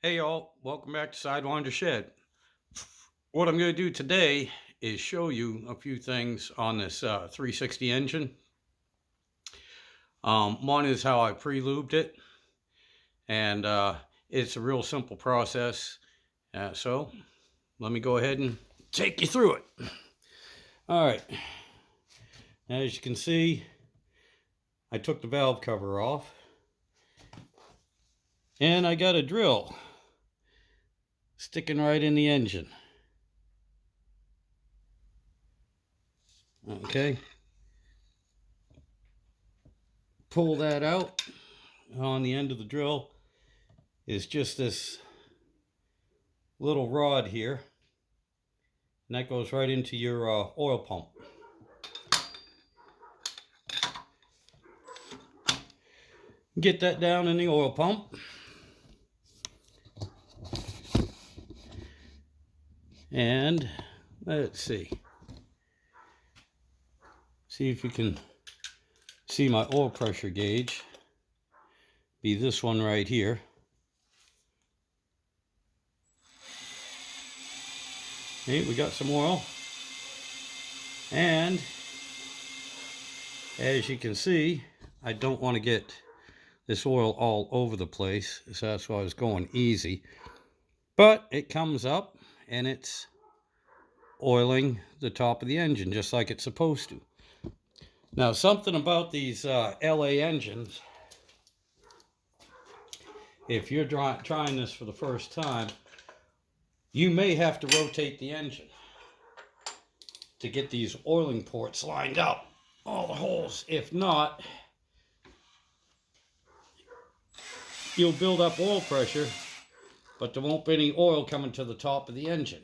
Hey y'all, welcome back to Sidewinder Shed. What I'm going to do today is show you a few things on this 360 engine. One is how I pre-lubed it, and it's a real simple process. So let me go ahead and take you through it. All right, as you can see, I took the valve cover off, and I got a drill sticking right in the engine. Okay, pull that out. On the end of the drill is just this little rod here, and that goes right into your oil pump. Get that down in the oil pump, and let's see if you can see my oil pressure gauge. Be this one right here. Okay, we got some oil, and as you can see, I don't want to get this oil all over the place, so that's why I was going easy. But it comes up and it's oiling the top of the engine just like it's supposed to. Now, something about these LA engines, if you're trying this for the first time, you may have to rotate the engine to get these oiling ports lined up, all the holes. If not, you'll build up oil pressure, but there won't be any oil coming to the top of the engine.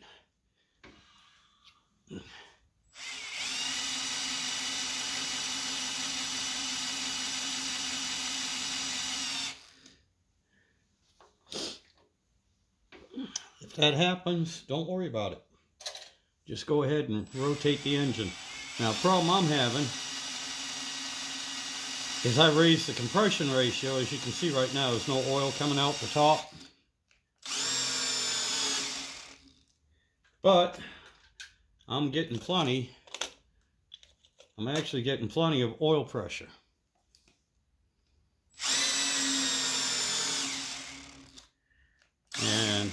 If that happens, don't worry about it. Just go ahead and rotate the engine. Now, the problem I'm having is I raised the compression ratio. As you can see right now, there's no oil coming out the top. But I'm getting plenty. I'm actually getting plenty of oil pressure. And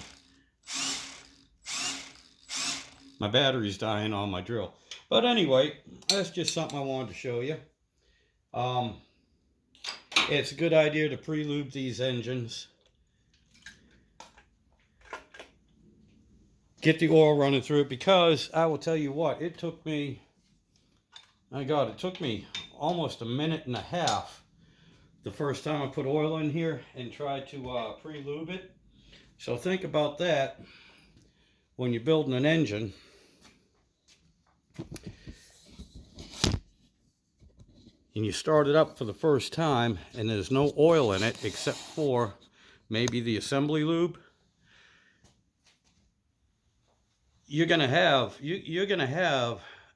my battery's dying on my drill. But anyway, that's just something I wanted to show you. It's a good idea to pre-lube these engines. Get the oil running through it, because I will tell you what, it took me, it took me almost a minute and a half the first time I put oil in here and tried to pre-lube it. So think about that when you're building an engine. And you start it up for the first time and there's no oil in it except for maybe the assembly lube. You're gonna have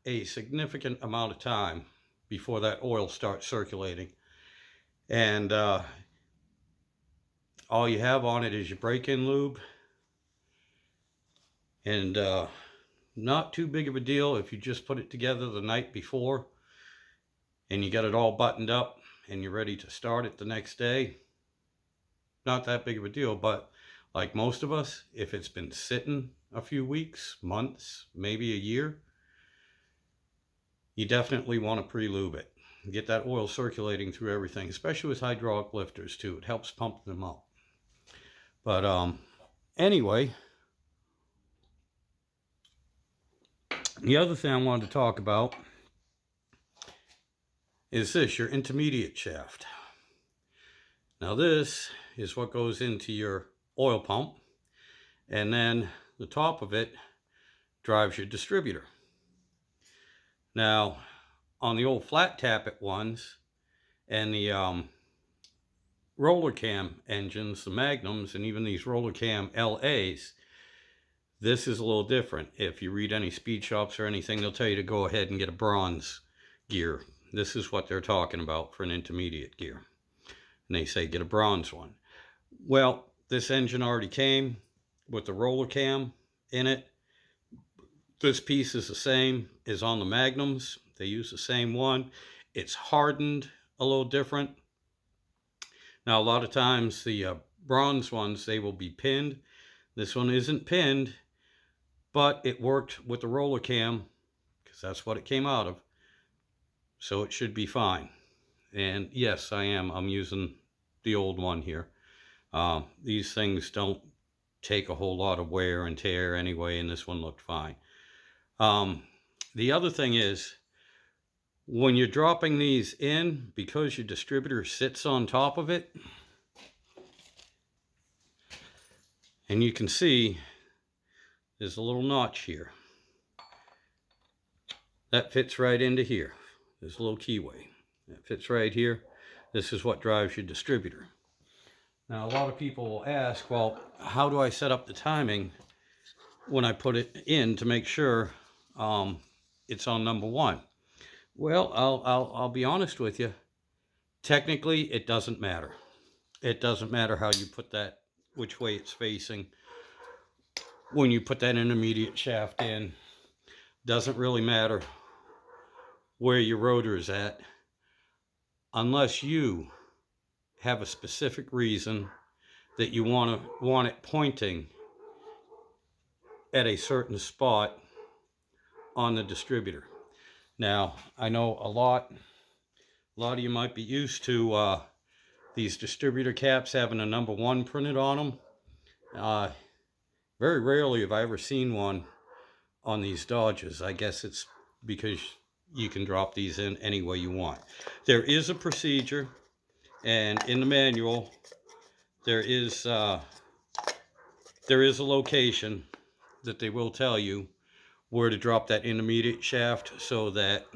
a significant amount of time before that oil starts circulating, and all you have on it is your break-in lube, and not too big of a deal if you just put it together the night before and you got it all buttoned up and you're ready to start it the next day. Not that big of a deal, but like most of us, if it's been sitting a few weeks, months, maybe a year, you definitely want to pre-lube it. Get that oil circulating through everything, especially with hydraulic lifters too. It helps pump them up. But anyway, the other thing I wanted to talk about is this, your intermediate shaft. Now this is what goes into your oil pump, and then the top of it drives your distributor. Now, on the old flat tappet ones and the roller cam engines, the Magnums, and even these roller cam LAs, this is a little different. If you read any speed shops or anything, they'll tell you to go ahead and get a bronze gear. This is what they're talking about for an intermediate gear. And they say get a bronze one. Well, This engine already came with the roller cam in it. This piece is the same as on the Magnums. They use the same one. It's hardened a little different. Now, a lot of times the bronze ones, they will be pinned. This one isn't pinned, but it worked with the roller cam because that's what it came out of. So it should be fine. And yes, I'm using the old one here. These things don't take a whole lot of wear and tear anyway, and this one looked fine. The other thing is, when you're dropping these in, because your distributor sits on top of it, and you can see there's a little notch here. That fits right into here. There's a little keyway. That fits right here. This is what drives your distributor. Now, a lot of people will ask, well, how do I set up the timing when I put it in to make sure it's on number one? Well, I'll be honest with you. Technically, it doesn't matter. It doesn't matter how you put that, which way it's facing. When you put that intermediate shaft in, doesn't really matter where your rotor is at, unless you have a specific reason that you want it pointing at a certain spot on the distributor. Now, I know a lot of you might be used to these distributor caps having a number one printed on them. Very rarely have I ever seen one on these Dodges. I guess it's because you can drop these in any way you want. There is a procedure, and in the manual there is a location that they will tell you where to drop that intermediate shaft so that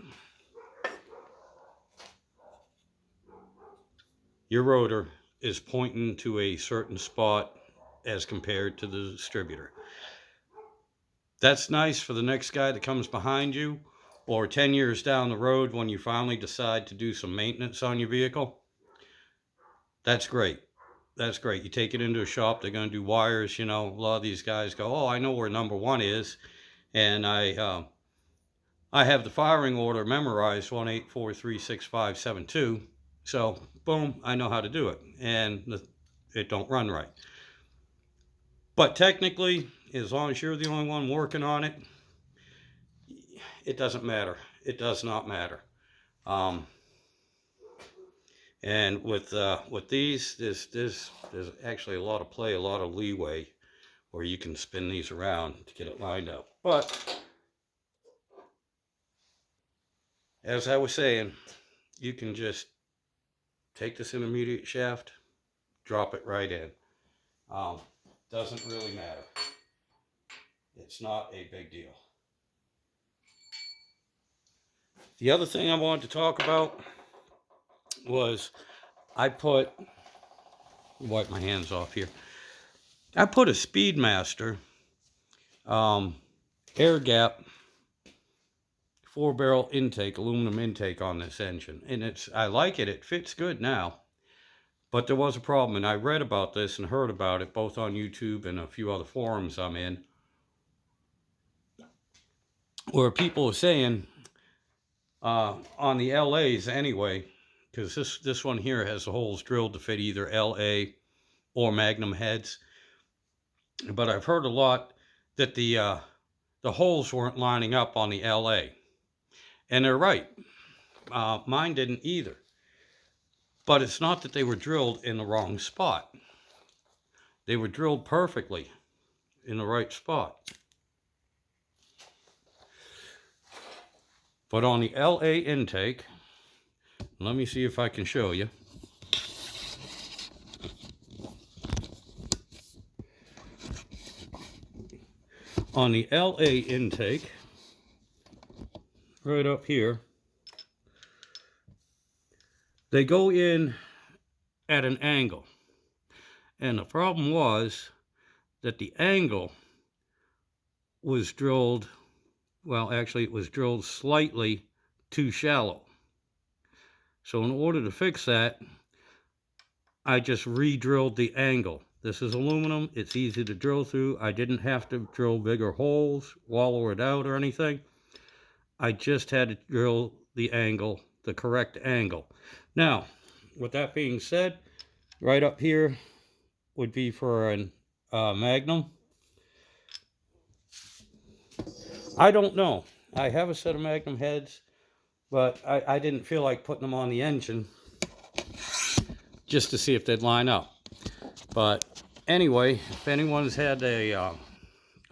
your rotor is pointing to a certain spot as compared to the distributor. That's nice for the next guy that comes behind you, or 10 years down the road when you finally decide to do some maintenance on your vehicle. That's great. That's great. You take it into a shop, they're going to do wires. You know, a lot of these guys go, oh, I know where number one is, and I have the firing order memorized, 1843572. So boom, I know how to do it, and it don't run right. But technically, as long as you're the only one working on it, it doesn't matter. It does not matter. And with these, there's actually a lot of play, a lot of leeway, where you can spin these around to get it lined up. But as I was saying, you can just take this intermediate shaft, drop it right in. Doesn't really matter. It's not a big deal. The other thing I wanted to talk about was wipe my hands off here. I put a Speedmaster air gap 4-barrel intake, aluminum intake on this engine, and I like it. It fits good now. But there was a problem, and I read about this and heard about it both on YouTube and a few other forums I'm in, where people are saying on the LAs anyway, because this one here has the holes drilled to fit either LA or Magnum heads. But I've heard a lot that the holes weren't lining up on the LA, and they're right. Mine didn't either. But it's not that they were drilled in the wrong spot. They were drilled perfectly in the right spot. But on the LA intake, let me see if I can show you. On the LA intake, right up here, they go in at an angle. And the problem was that the angle was drilled, well, actually it was drilled slightly too shallow. So in order to fix that, I just re-drilled the angle. This is aluminum. It's easy to drill through. I didn't have to drill bigger holes, wallow it out or anything. I just had to drill the angle, the correct angle. Now, with that being said, right up here would be for an Magnum. I don't know. I have a set of Magnum heads, but I didn't feel like putting them on the engine just to see if they'd line up. But anyway, if anyone's had a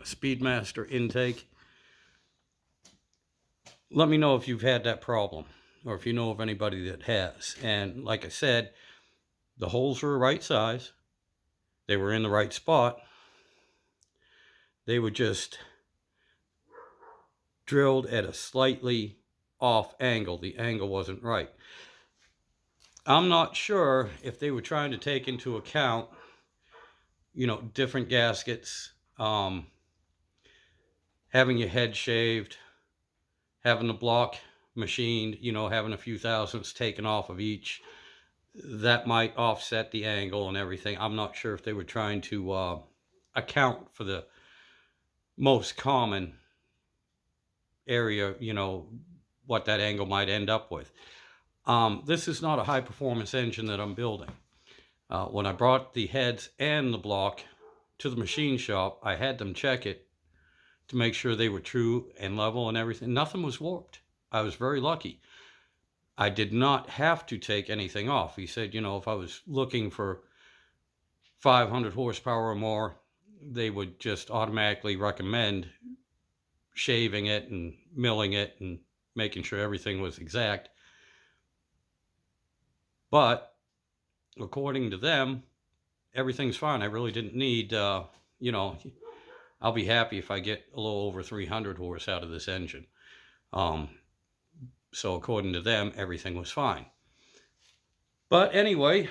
Speedmaster intake, let me know if you've had that problem, or if you know of anybody that has. And like I said, the holes were the right size. They were in the right spot. They were just drilled at a slightly off angle. The angle wasn't right. I'm not sure if they were trying to take into account, you know, different gaskets, having your head shaved, having the block machined, you know, having a few thousandths taken off of each. That might offset the angle and everything. I'm not sure if they were trying to account for the most common area, you know, what that angle might end up with. This is not a high performance engine that I'm building. When I brought the heads and the block to the machine shop, I had them check it to make sure they were true and level and everything. Nothing was warped. I was very lucky. I did not have to take anything off. He said, you know, if I was looking for 500 horsepower or more, they would just automatically recommend shaving it and milling it and making sure everything was exact. But according to them, everything's fine. I really didn't need, you know, I'll be happy if I get a little over 300 horse out of this engine. So according to them, everything was fine. But anyway,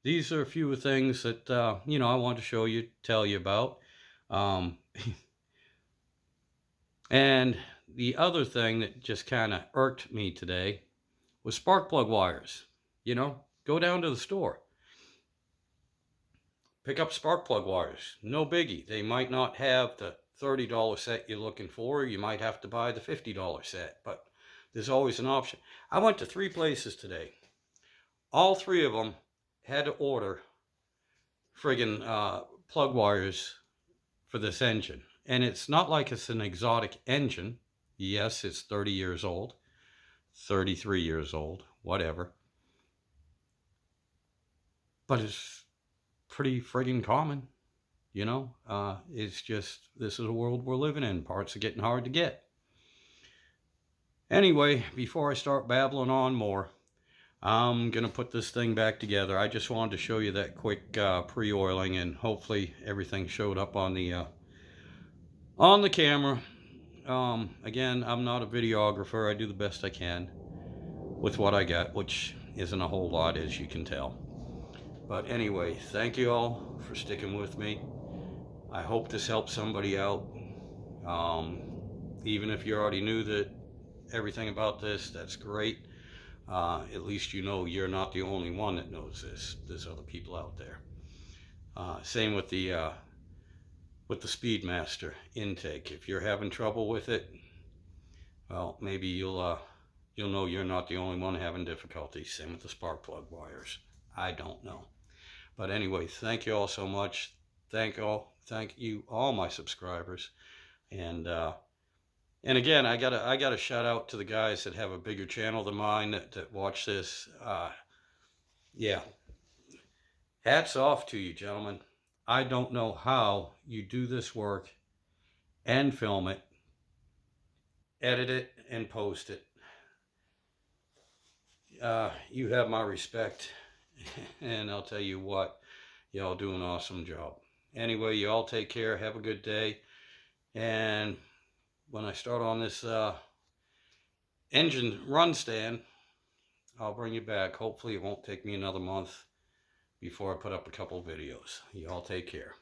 these are a few of the things that, you know, I want to show you, tell you about. And the other thing that just kind of irked me today was spark plug wires. You know, go down to the store, pick up spark plug wires. No biggie. They might not have the $30 set you're looking for. You might have to buy the $50 set, but there's always an option. I went to 3 places today. All 3 of them had to order friggin' plug wires for this engine. And it's not like it's an exotic engine. Yes, it's 30 years old, 33 years old, whatever. But it's pretty friggin' common, you know. It's just, this is a world we're living in. Parts are getting hard to get. Anyway, before I start babbling on more, I'm gonna put this thing back together. I just wanted to show you that quick pre-oiling, and hopefully everything showed up on the camera. Again, I'm not a videographer. I do the best I can with what I got, which isn't a whole lot, as you can tell. But anyway, thank you all for sticking with me. I hope this helps somebody out. Even if you already knew that everything about this, that's great. At least you know you're not the only one that knows this. There's other people out there. Same with the Speedmaster intake. If you're having trouble with it, well, maybe you'll know you're not the only one having difficulties. Same with the spark plug wires. I don't know. But anyway, thank you all so much. Thank you all my subscribers. And again, I gotta shout out to the guys that have a bigger channel than mine that watch this. Yeah. Hats off to you, gentlemen. I don't know how you do this work and film it, edit it, and post it. You have my respect, and I'll tell you what, y'all do an awesome job. Anyway, you all take care, have a good day, and when I start on this engine run stand, I'll bring you back. Hopefully it won't take me another month before I put up a couple videos. You all take care.